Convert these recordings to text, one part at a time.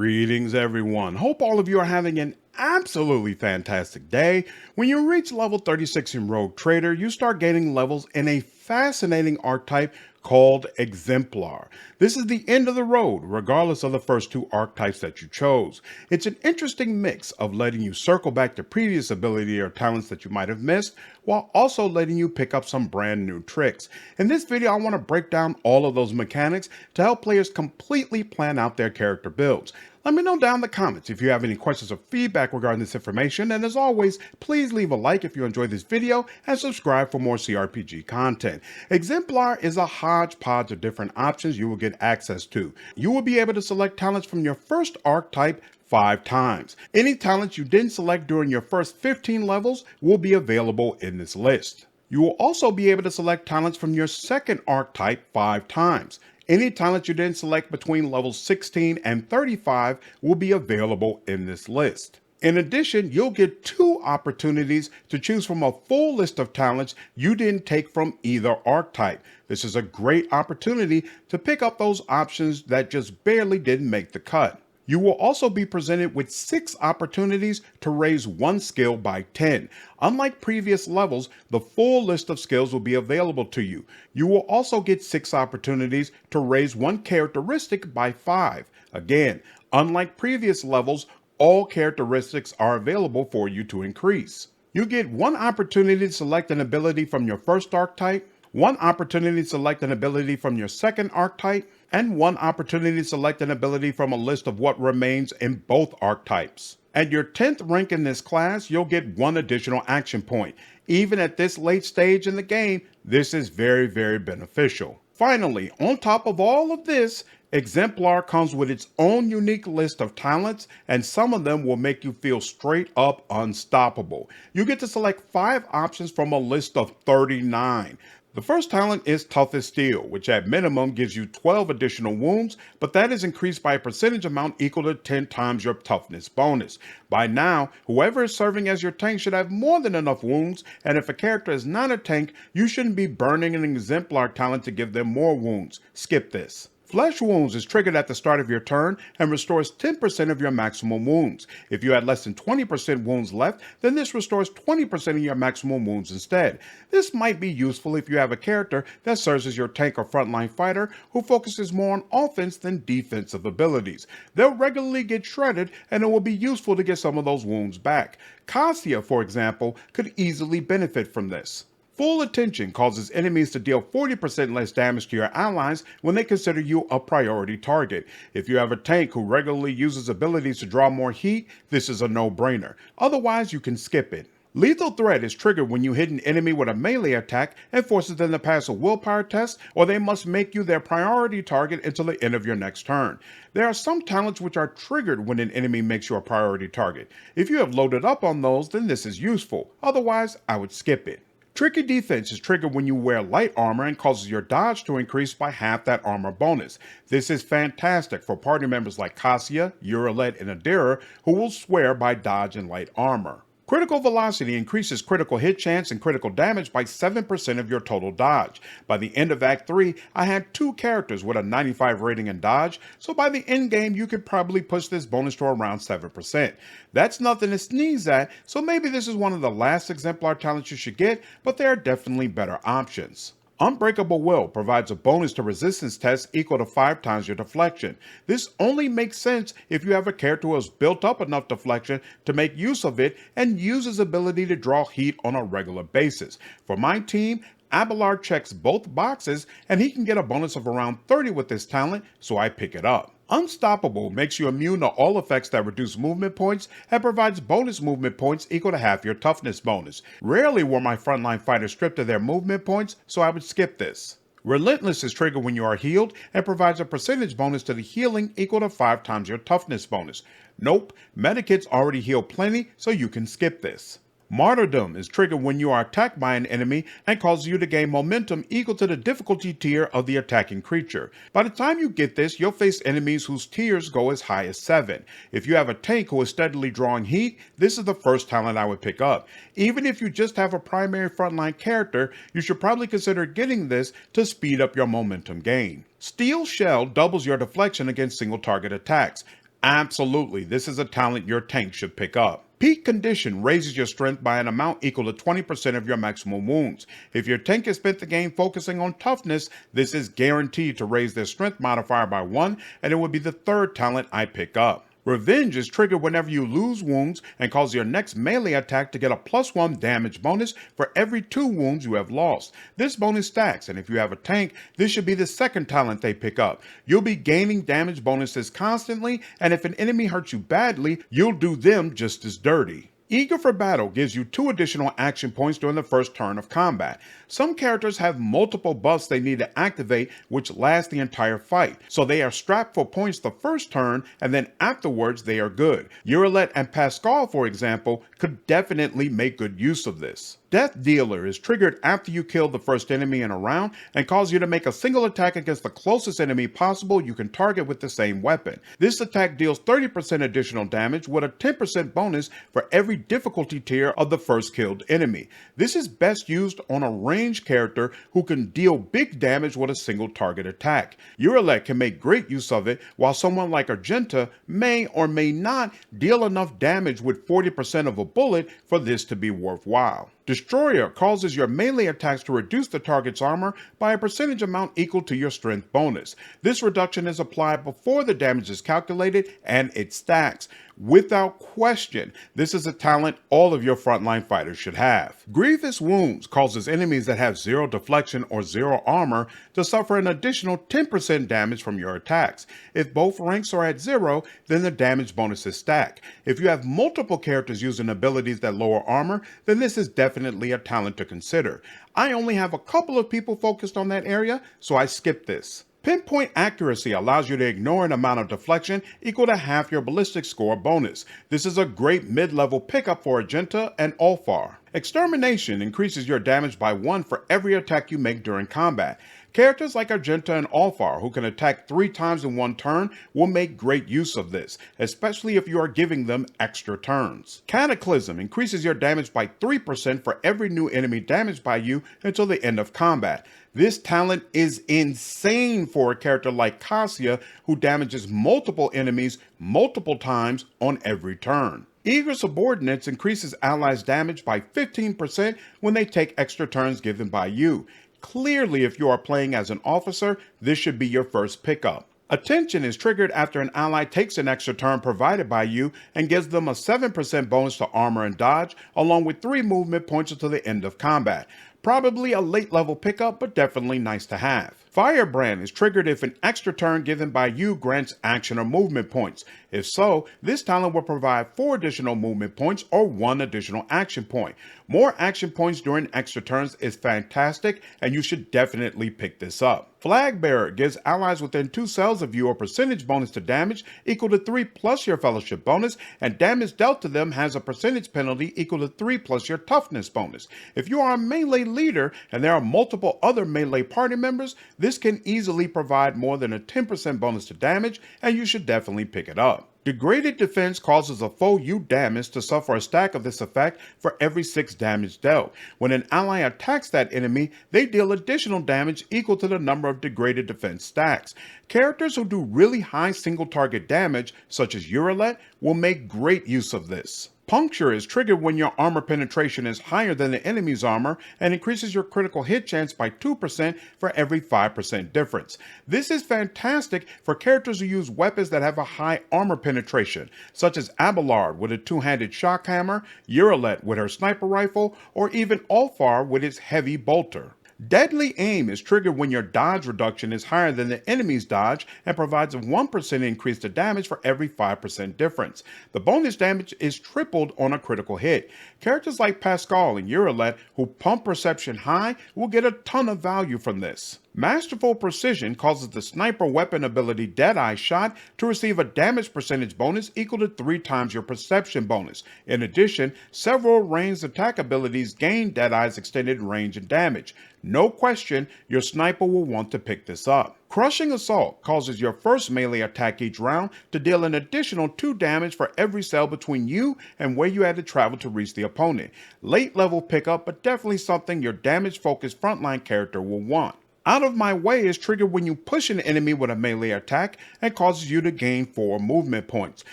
Greetings, everyone. Hope all of you are having an absolutely fantastic day. When you reach level 36 in Rogue Trader, you start gaining levels in a fascinating archetype called Exemplar. This is the end of the road, regardless of the first two archetypes that you chose. It's an interesting mix of letting you circle back to previous ability or talents that you might have missed, while also letting you pick up some brand new tricks. In this video, I want to break down all of those mechanics to help players completely plan out their character builds. Let me know down in the comments if you have any questions or feedback regarding this information, and as always, please leave a like if you enjoyed this video and subscribe for more CRPG content. Exemplar is a hodgepodge of different options you will get access to. You will be able to select talents from your first archetype 5 times. Any talents you didn't select during your first 15 levels will be available in this list. You will also be able to select talents from your second archetype 5 times. Any talent you didn't select between levels 16 and 35 will be available in this list. In addition, you'll get 2 opportunities to choose from a full list of talents you didn't take from either archetype. This is a great opportunity to pick up those options that just barely didn't make the cut. You will also be presented with 6 opportunities to raise 1 skill by 10. Unlike previous levels, the full list of skills will be available to you. You will also get 6 opportunities to raise 1 characteristic by 5. Again, unlike previous levels, all characteristics are available for you to increase. You get 1 opportunity to select an ability from your first archetype, 1 opportunity to select an ability from your second archetype, and 1 opportunity to select an ability from a list of what remains in both archetypes. At your 10th rank in this class, you'll get 1 additional action point. Even at this late stage in the game, this is very beneficial. Finally, on top of all of this, Exemplar comes with its own unique list of talents, and some of them will make you feel straight up unstoppable. You get to select 5 options from a list of 39. The first talent is Tough as Steel, which at minimum gives you 12 additional wounds, but that is increased by a percentage amount equal to 10 times your toughness bonus. By now, whoever is serving as your tank should have more than enough wounds, and if a character is not a tank, you shouldn't be burning an Exemplar talent to give them more wounds. Skip this. Flesh Wounds is triggered at the start of your turn and restores 10% of your maximum wounds. If you had less than 20% wounds left, then this restores 20% of your maximum wounds instead. This might be useful if you have a character that serves as your tank or frontline fighter who focuses more on offense than defensive abilities. They'll regularly get shredded, and it will be useful to get some of those wounds back. Cassia, for example, could easily benefit from this. Full Attention causes enemies to deal 40% less damage to your allies when they consider you a priority target. If you have a tank who regularly uses abilities to draw more heat, this is a no-brainer. Otherwise, you can skip it. Lethal Threat is triggered when you hit an enemy with a melee attack and forces them to pass a willpower test, or they must make you their priority target until the end of your next turn. There are some talents which are triggered when an enemy makes you a priority target. If you have loaded up on those, then this is useful. Otherwise, I would skip it. Tricky Defense is triggered when you wear light armor and causes your dodge to increase by half that armor bonus. This is fantastic for party members like Cassia, Urilet, and Adira who will swear by dodge and light armor. Critical Velocity increases critical hit chance and critical damage by 7% of your total dodge. By the end of Act 3, I had 2 characters with a 95 rating in dodge, so by the end game you could probably push this bonus to around 7%. That's nothing to sneeze at, so maybe this is one of the last Exemplar talents you should get, but there are definitely better options. Unbreakable Will provides a bonus to resistance tests equal to 5 times your deflection. This only makes sense if you have a character who has built up enough deflection to make use of it and uses ability to draw heat on a regular basis. For my team, Abelard checks both boxes, and he can get a bonus of around 30 with this talent, so I pick it up. Unstoppable makes you immune to all effects that reduce movement points and provides bonus movement points equal to half your toughness bonus. Rarely were my frontline fighters stripped of their movement points, so I would skip this. Relentless is triggered when you are healed and provides a percentage bonus to the healing equal to 5 times your toughness bonus. Nope, medikits already heal plenty, so you can skip this. Martyrdom is triggered when you are attacked by an enemy and causes you to gain momentum equal to the difficulty tier of the attacking creature. By the time you get this, you'll face enemies whose tiers go as high as 7. If you have a tank who is steadily drawing heat, this is the first talent I would pick up. Even if you just have a primary frontline character, you should probably consider getting this to speed up your momentum gain. Steel Shell doubles your deflection against single target attacks. Absolutely, this is a talent your tank should pick up. Peak Condition raises your strength by an amount equal to 20% of your maximum wounds. If your tank has spent the game focusing on toughness, this is guaranteed to raise their strength modifier by 1, and it would be the third talent I pick up. Revenge is triggered whenever you lose wounds and cause your next melee attack to get a +1 damage bonus for every 2 wounds you have lost. This bonus stacks, and if you have a tank, this should be the second talent they pick up. You'll be gaining damage bonuses constantly, and if an enemy hurts you badly, you'll do them just as dirty. Eager for Battle gives you 2 additional action points during the first turn of combat. Some characters have multiple buffs they need to activate which last the entire fight, so they are strapped for points the first turn and then afterwards they are good. Urilet and Pascal, for example, could definitely make good use of this. Death Dealer is triggered after you kill the first enemy in a round and causes you to make a single attack against the closest enemy possible you can target with the same weapon. This attack deals 30% additional damage with a 10% bonus for every difficulty tier of the first killed enemy. This is best used on a ranged character who can deal big damage with a single target attack. Urilet can make great use of it, while someone like Argenta may or may not deal enough damage with 40% of a bullet for this to be worthwhile. Destroyer causes your melee attacks to reduce the target's armor by a percentage amount equal to your strength bonus. This reduction is applied before the damage is calculated and it stacks. Without question, this is a talent all of your frontline fighters should have. Grievous Wounds causes enemies that have 0 deflection or 0 armor to suffer an additional 10% damage from your attacks. If both ranks are at 0, then the damage bonuses stack. If you have multiple characters using abilities that lower armor, then this is definitely a talent to consider. I only have a couple of people focused on that area, so I skipped this. Pinpoint Accuracy allows you to ignore an amount of deflection equal to half your ballistic score bonus. This is a great mid-level pickup for Argenta and Ulfar. Extermination increases your damage by 1 for every attack you make during combat. Characters like Argenta and Ulfar, who can attack 3 times in 1 turn, will make great use of this, especially if you are giving them extra turns. Cataclysm increases your damage by 3% for every new enemy damaged by you until the end of combat. This talent is insane for a character like Cassia, who damages multiple enemies multiple times on every turn. Eager Subordinates increases allies' damage by 15% when they take extra turns given by you. Clearly, if you are playing as an officer, this should be your first pickup. Attention is triggered after an ally takes an extra turn provided by you and gives them a 7% bonus to armor and dodge, along with 3 movement points until the end of combat. Probably a late level pickup, but definitely nice to have. Firebrand is triggered if an extra turn given by you grants action or movement points. If so, this talent will provide 4 additional movement points or 1 additional action point. More action points during extra turns is fantastic, and you should definitely pick this up. Flag Bearer gives allies within 2 cells of you a percentage bonus to damage equal to 3 plus your fellowship bonus, and damage dealt to them has a percentage penalty equal to 3 plus your toughness bonus. If you are a melee leader and there are multiple other melee party members, this can easily provide more than a 10% bonus to damage, and you should definitely pick it up. Degraded Defense causes a foe you damage to suffer a stack of this effect for every 6 damage dealt. When an ally attacks that enemy, they deal additional damage equal to the number of Degraded Defense stacks. Characters who do really high single target damage, such as Urilet, will make great use of this. Puncture is triggered when your armor penetration is higher than the enemy's armor and increases your critical hit chance by 2% for every 5% difference. This is fantastic for characters who use weapons that have a high armor penetration, such as Abelard with a 2-handed shock hammer, Urilet with her sniper rifle, or even Ulfar with its heavy bolter. Deadly Aim is triggered when your dodge reduction is higher than the enemy's dodge and provides a 1% increase to damage for every 5% difference. The bonus damage is tripled on a critical hit. Characters like Pascal and Urilet, who pump perception high, will get a ton of value from this. Masterful Precision causes the sniper weapon ability Deadeye Shot to receive a damage percentage bonus equal to 3 times your perception bonus. In addition, several ranged attack abilities gain Deadeye's extended range and damage. No question, your sniper will want to pick this up. Crushing Assault causes your first melee attack each round to deal an additional 2 damage for every cell between you and where you had to travel to reach the opponent. Late level pickup, but definitely something your damage focused frontline character will want. Out of my way is triggered when you push an enemy with a melee attack and causes you to gain 4 movement points.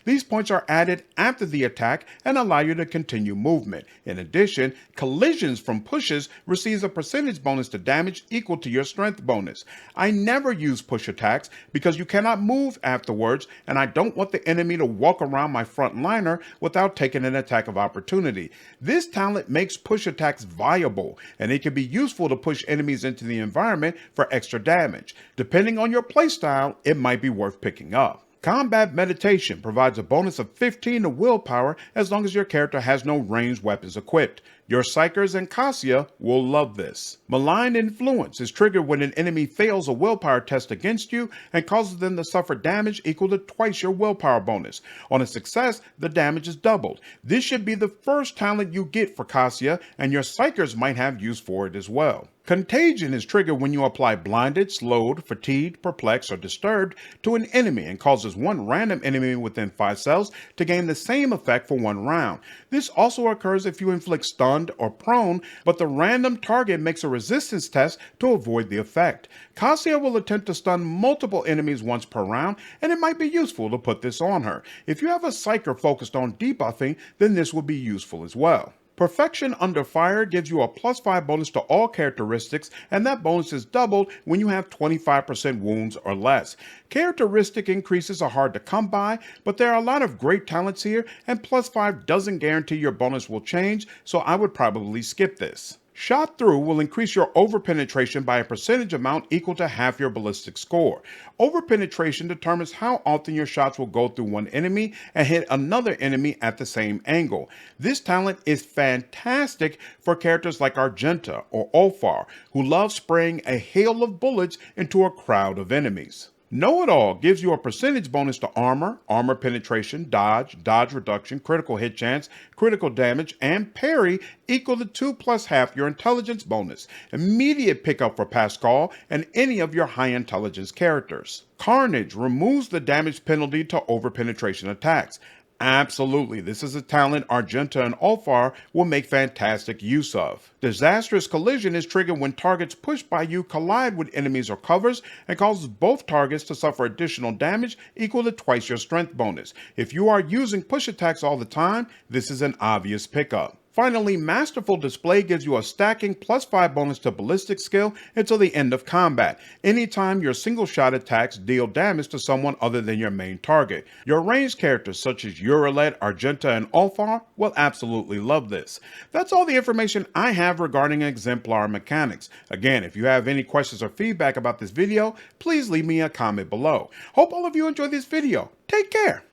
These points are added after the attack and allow you to continue movement. In addition, collisions from pushes receives a percentage bonus to damage equal to your strength bonus. I never use push attacks because you cannot move afterwards, and I don't want the enemy to walk around my front liner without taking an attack of opportunity. This talent makes push attacks viable, and it can be useful to push enemies into the environment for extra damage. Depending on your playstyle, it might be worth picking up. Combat Meditation provides a bonus of 15 to willpower as long as your character has no ranged weapons equipped. Your Psychers and Cassia will love this. Malign Influence is triggered when an enemy fails a willpower test against you and causes them to suffer damage equal to twice your willpower bonus. On a success, the damage is doubled. This should be the first talent you get for Cassia, and your Psychers might have use for it as well. Contagion is triggered when you apply blinded, slowed, fatigued, perplexed, or disturbed to an enemy and causes one random enemy within 5 cells to gain the same effect for 1 round. This also occurs if you inflict stunned or prone, but the random target makes a resistance test to avoid the effect. Cassia will attempt to stun multiple enemies once per round, and it might be useful to put this on her. If you have a Psyker focused on debuffing, then this will be useful as well. Perfection Under Fire gives you a +5 bonus to all characteristics, and that bonus is doubled when you have 25% wounds or less. Characteristic increases are hard to come by, but there are a lot of great talents here, and +5 doesn't guarantee your bonus will change, so I would probably skip this. Shot Through will increase your overpenetration by a percentage amount equal to half your ballistic score. Overpenetration determines how often your shots will go through one enemy and hit another enemy at the same angle. This talent is fantastic for characters like Argenta or Ulfar, who love spraying a hail of bullets into a crowd of enemies. Know-It-All gives you a percentage bonus to armor, armor penetration, dodge, dodge reduction, critical hit chance, critical damage, and parry equal to 2 plus half your intelligence bonus. Immediate pickup for Pascal and any of your high intelligence characters. Carnage removes the damage penalty to overpenetration attacks. Absolutely, this is a talent Argenta and Ulfar will make fantastic use of. Disastrous Collision is triggered when targets pushed by you collide with enemies or covers and causes both targets to suffer additional damage equal to twice your strength bonus. If you are using push attacks all the time, this is an obvious pickup. Finally, Masterful Display gives you a stacking +5 bonus to ballistic skill until the end of combat, anytime your single shot attacks deal damage to someone other than your main target. Your ranged characters such as Urilet, Argenta, and Ulfar will absolutely love this. That's all the information I have regarding Exemplar mechanics. Again, if you have any questions or feedback about this video, please leave me a comment below. Hope all of you enjoyed this video. Take care.